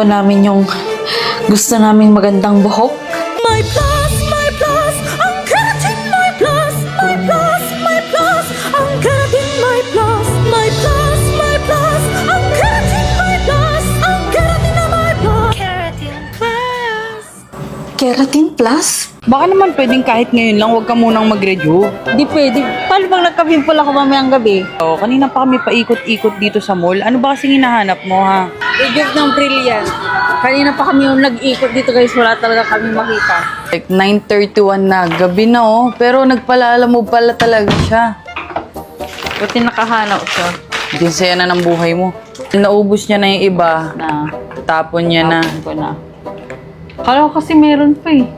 namin yung gusto naming magandang buhok. My plus, ang keratin, my plus, my plus, ang keratin, my plus, ang keratin, my plus, ang keratin na my plus, keratin plus. Keratin Plus? Baka naman pwedeng kahit ngayon lang, huwag ka munang mag-rejuve. Di pwede. Paano pag nagka-pimple ako mamayang gabi? Oh, kanina pa kami paikot-ikot dito sa mall. Ano ba kasing hinahanap mo, ha? Rejuve ng Brilliant. Kanina pa kami yung nag-ikot dito guys. Wala talaga kami makita. Like 9:31 na, gabi na oh. Pero nagpalala mo pala talaga siya. Buti nakahanap siya. Din saya na ng buhay mo. Naubos niya na yung iba. Na, Tapon niya na. tapon ko na. Kala ko kasi meron pa eh.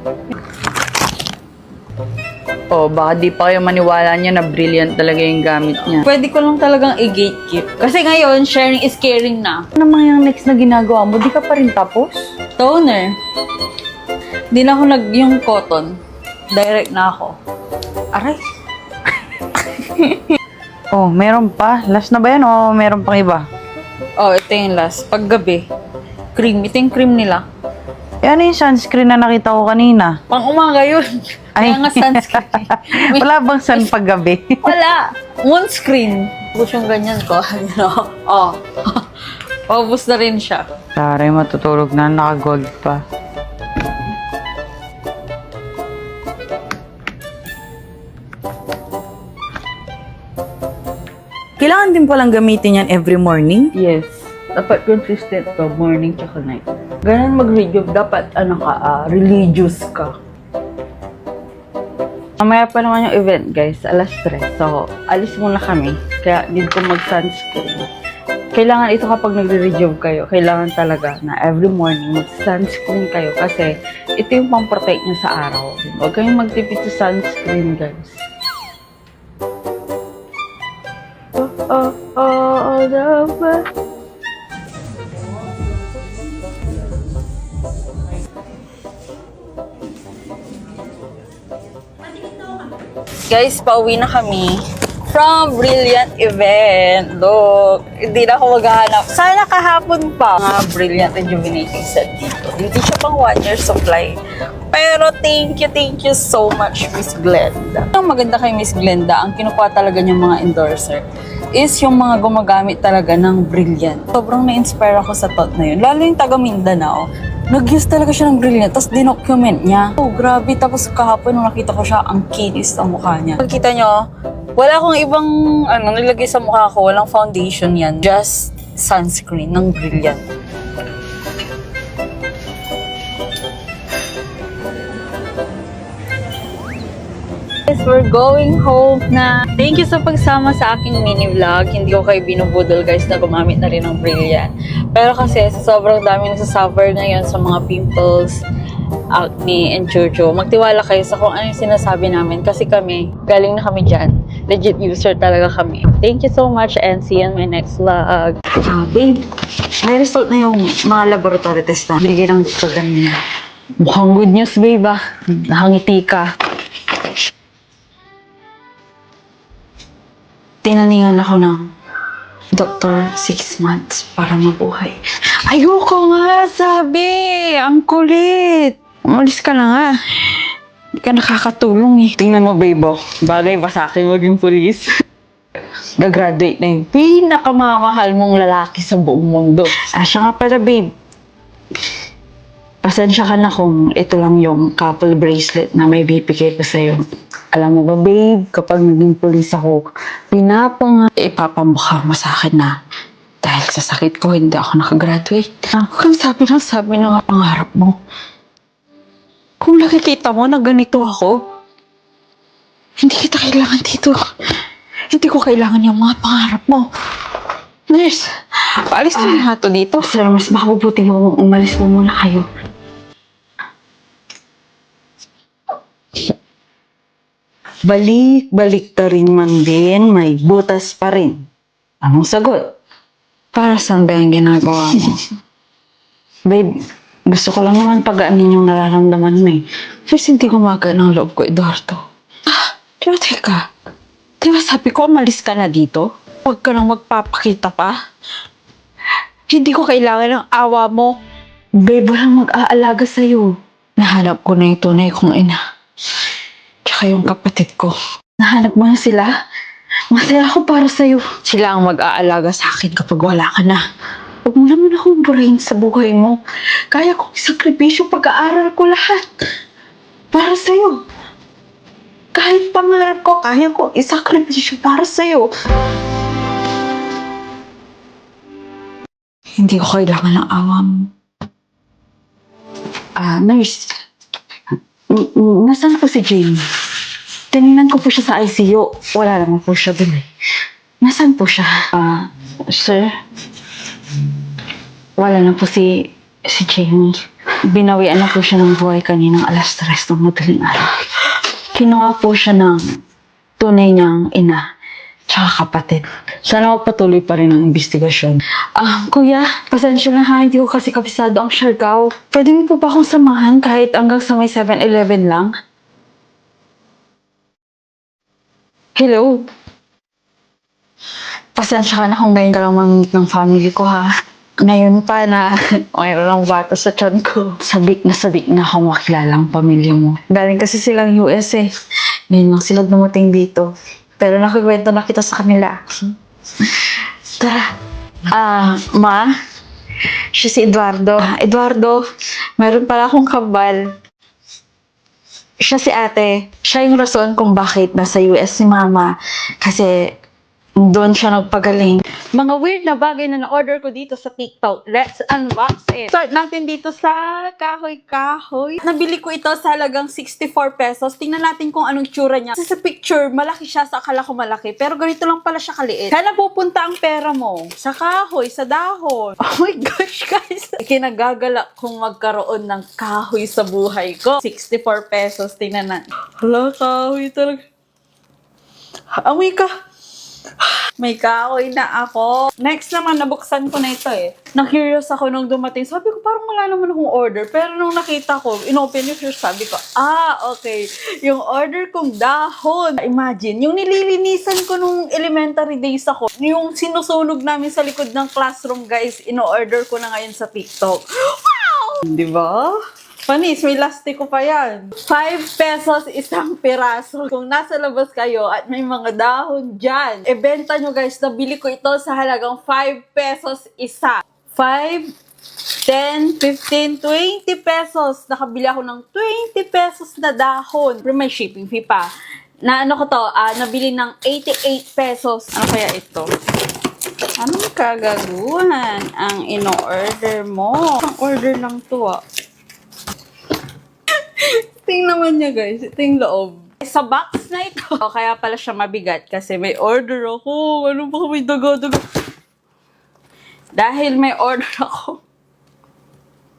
Oh, baka di pa kayo maniwala niya na brilliant talaga yung gamit niya. Pwede ko lang talagang i-gatekeep. Kasi ngayon, sharing is caring na. Ano naman yung next na ginagawa mo? Di ka pa rin tapos? Toner. Di na ako yung cotton. Direct na ako. Aray. Oh, meron pa. Last na ba yan o meron pang iba? Oh, ito yung last. Paggabi. Cream. Ito yung cream nila. Eh, ano yung sunscreen na nakita ko kanina? Pang umaga yun. Ay. Kaya nga sunscreen. Wala bang sun paggabi? Wala. Moonscreen. Tapos yung ganyan ko. You know? Oh. Paubos na rin siya. Taray, matutulog na. Naka-gold pa. Kailangan din palang gamitin yan every morning? Yes. Dapat consistent to, morning tsaka night. Ganun mag-rejuve, dapat religious ka. Mamaya pa naman yung event, guys. Alas 3. So, alis muna kami. Kaya, need ko mag-sunscreen. Kailangan ito kapag nagre-rejuve kayo. Kailangan talaga na every morning mag-sunscreen kayo. Kasi, ito yung pang-protect nyo sa araw. Huwag kayong magtipid sa sunscreen, guys. Guys, pauwi na kami from Brilliant event. Look, hindi na ako maghahanap. Sana kahapon pa. Mga Brilliant Rejuvenating set dito. Hindi siya pang 1 year supply. Pero thank you so much, Miss Glenda. Ang maganda kay Miss Glenda, ang kinukuha talaga niyang mga endorser is yung mga gumagamit talaga ng Brilliant. Sobrang na-inspire ako sa thought na yun. Lalo yung taga Mindanao. Nag-use talaga siya ng Brilliant, tapos dinocument niya. Oh, grabe. Tapos kahapon nung nakita ko siya, ang kinis ang mukha niya. Pagkita nyo, wala akong ibang nilagay sa mukha ko. Walang foundation yan. Just sunscreen ng Brilliant. Guys, we're going home na. Thank you sa pagsama sa aking mini vlog. Hindi ko kayo binubudol guys na gumamit na rin ng Brilliant. Pero kasi sa sobrang dami nagsasuffer ngayon sa mga pimples, acne, and jojo, magtiwala kayo sa kung ano yung sinasabi namin. Kasi kami, galing na kami dyan. Legit user talaga kami. Thank you so much and see you in my next vlog. Babe, may result na yung mga laboratory test na. Bigay ng program niya. Mukhang good news, babe ah. Nakangiti ka. Tinaningan ako ng doktor 6 months para mabuhay. Ayoko nga, sabi. Ang kulit. Umalis ka na nga. Hindi ka nakakatulong eh. Tingnan mo, babe. Bagay ba sa akin maging pulis? Gagraduate na yung pinakamamahal mong lalaki sa buong mundo. Siya nga pala, babe. Pasensya ka na kung ito lang yung couple bracelet na may bibigay ko sa'yo. Alam mo ba, babe, kapag naging pulis ako, ipapamukha mo sa akin na dahil sa sakit ko, hindi ako nakagraduate. Kung sabi na nga pangarap mo. Kung nakikita mo na ganito ako, hindi kita kailangan dito. Hindi ko kailangan yung mga pangarap mo. Nurse, paalis na nga ito dito. Sir, mas makabubuti mo umalis mo muna kayo. Balik ta rin man din, may butas pa rin. Anong sagot? Para saan ba yung ginagawa mo? Babe, gusto ko lang naman pagaanin yung nararamdaman mo eh. Kasi hindi gumagaan ng loob ko, Eduardo. Pero teka, di ba sabi ko umalis ka na dito? Huwag ka nang magpapakita pa. Hindi ko kailangan ng awa mo. Babe, walang mag-aalaga sa'yo. Nahanap ko na yung tunay kong ina. Tsaka yung kapatid ko. Nahanap mo na sila? Masaya ako para sa'yo. Sila ang mag-aalaga sa akin kapag wala ka na. Huwag mo naman akong burahin sa buhay mo. Kaya kong isakripisyo pag-aaral ko lahat. Para sa'yo. Kahit pangarap ko, kaya kong isakripisyo para sa'yo. Hindi ko kailangan ng awa mo. Nurse. Nasaan po si Jamie? Tinignan ko po siya sa ICU. Wala naman po siya dun eh. Nasaan po siya? Sir? Wala na po si Jamie. Binawian na po siya ng buhay kaninang alas 3 ng madaling araw. Kinuha po siya ng tunay niyang ina tsaka kapatid. Sana patuloy pa rin ang investigasyon. Kuya, pasensya na ha. Hindi ko kasi kabisado ang Siargao. Pwede mo po ba akong samahan kahit hanggang sa may 7-Eleven lang? Hello? Pasensya ka na kung ngayon ka lang mamit ng family ko ha. Ngayon pa na mayroon ng bata sa tiyan ko. Sabik na akong makilala ang pamilya mo. Galing kasi silang US eh. Ngayon lang sila dumating dito. Pero nakikwento na kita sa kanila. Tara. Ma? Siya si Eduardo. Eduardo, mayroon pala akong kabal. Siya si ate. Siya yung rason kung bakit nasa US si mama. Kasi doon siya nagpagaling. Mga weird na bagay na na-order ko dito sa TikTok. Let's unbox it. Start natin dito sa kahoy-kahoy. Nabili ko ito sa halagang 64 pesos. Tingnan natin kung anong tsura niya. Kasi sa picture, malaki siya. Sa akala ko malaki. Pero ganito lang pala siya kaliit. Kaya napupunta ang pera mo? Sa kahoy, sa dahon. Oh my gosh, guys. Kinagagalak kong magkaroon ng kahoy sa buhay ko. 64 pesos. Tingnan natin. Hala, kahoy talaga. Amoy ka. May kahoy na ako. Next naman, nabuksan ko na ito eh. Na-curious ako nung dumating. Sabi ko, parang wala naman akong order. Pero nung nakita ko, inopen yung fridge, sabi ko, okay. Yung order kong dahon. Imagine, yung nililinisan ko nung elementary days ako, yung sinusunog namin sa likod ng classroom, guys, ino-order ko na ngayon sa TikTok. Wow! Diba? Panis, may lastiko pa yan. 5 pesos isang piraso. Kung nasa labas kayo at may mga dahon dyan, benta nyo guys, nabili ko ito sa halagang 5 pesos isa. 5, 10, 15, 20 pesos. Nakabili ako ng 20 pesos na dahon. Pero may shipping fee pa. Nabili ng 88 pesos. Ano kaya ito? Anong kagaguhan ang ino-order mo? Ang order lang to Tingnan naman niya guys, ito yung loob. Sa box na ito. Kaya pala siya mabigat kasi may order ako. Ano ba may dugo-dugo? Dahil may order ako.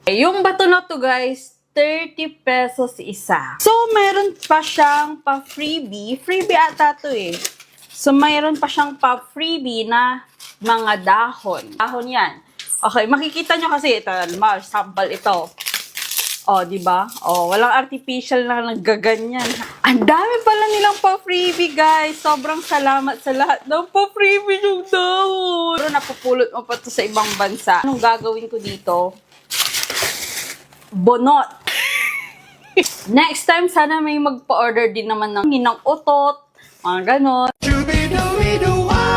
Yung bato na to guys, 30 pesos isa. So, mayroon pa siyang pa-freebie. Freebie ata to eh. So, mayroon pa siyang pa-freebie na mga dahon. Dahon yan. Okay, makikita nyo kasi ito. Sample ito. Di ba? Walang artificial na naggaganyan. Ang dami pala nilang pa-freebie, guys. Sobrang salamat sa lahat ng pa-freebie yung dahon. Pero napupulot mo pa to sa ibang bansa. Anong gagawin ko dito? Bonot. Next time, sana may magpa-order din naman ng hinang utot. Mga ganon.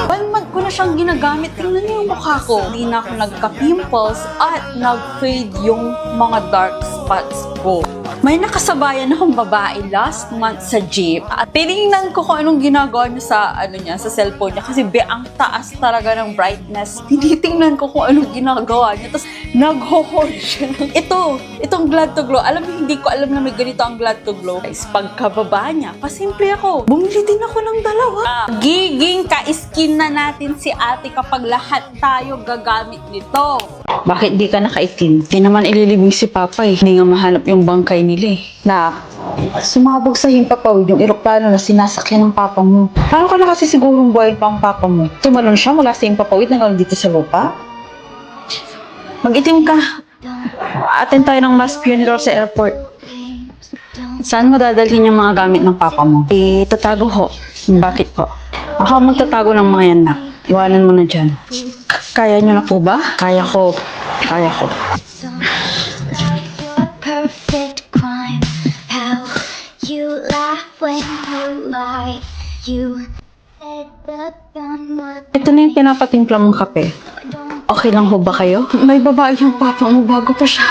1 month ko na siyang ginagamit. Tingnan niyo yung mukha ko. Hindi na ako nagka-pimples at nag-fade yung mga dark spots ko. May nakasabayan akong babae last month sa jeep. At tinignan ko kung anong ginagawa niya sa cellphone niya. Kasi ang taas talaga ng brightness. Tinitingnan ko kung anong ginagawa niya. Tapos nag-hold siya ng itong Glad to Glow. Alam mo, hindi ko alam na may ganito ang Glad to Glow. Guys, pagkababa niya, pasimple ako. Bumili din ako ng dalawa. Giging ka-skin na natin si ate kapag lahat tayo gagamit nito. Bakit di ka nakaitim? Di naman ililibing si Papa eh. Hindi nga mahanap yung bangkay nila eh. Sumabog sa himpapawid yung eroplano na sinasakyan ng Papa mo. Paano ka na kasi sigurong buhay pa ang Papa mo? Tumalon siya mula sa himpapawid hanggang dito sa lupa? Mag-itim ka. Attend tayo ng mass funeral sa airport. Saan mo dadalhin yung mga gamit ng Papa mo? Tatago ho. Bakit po? Ako magtatago ng mga yan na. Iwanan mo na dyan. Kaya nyo na po ba? Kaya ko. You said the gun was Ito na yung pinapatimpla mong kape. Okay lang ho ba kayo? May babae yung papa mo bago pa siya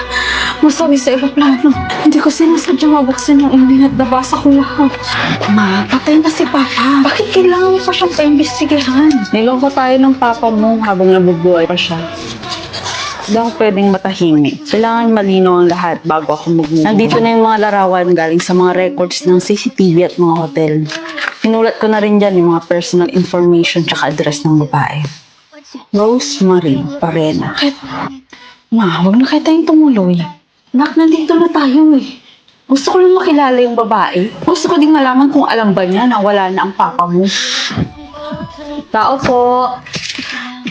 masabi sa aeroplano. Hindi ko sinasadya mabuksan yung email at nabasa ko lahat. Ma, patay na si papa. Bakit kailangan mo pa siyang paimbestigahan? Niloko tayo ng papa mo habang nabubuhay pa siya. Hindi ako pwedeng matahimik. Kailangan malinaw ang lahat bago ako mag-move. Nandito na yung mga larawan galing sa mga records ng CCTV at mga hotel. Pinulat ko na rin dyan yung mga personal information tsaka address ng babae. Rosemary Parena. Ma, huwag na kayo tayong tumuloy. Nak, nandito na tayo eh. Gusto ko lang makilala yung babae. Gusto ko din malaman kung alam ba niya na wala na ang papa mo. Tao po.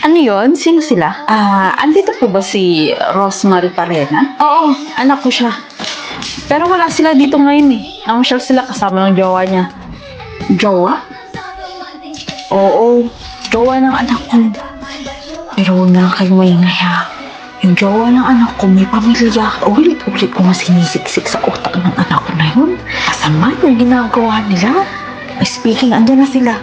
Ano yon? Sino sila? Andito po ba si Rosemary Parena? Oo, anak ko siya. Pero wala sila dito ngayon eh. Namasyal sila kasama ng jowa niya. Jowa? Oo, jowa ng anak ko. Pero huwag na lang kayo maingay ha. Yung jowa ng anak ko may pamilya. Ulit-ulit ko mas sinisiksik sa utak ng anak ko na yun. Kasama yung ginagawa nila. Speaking, andyan na sila.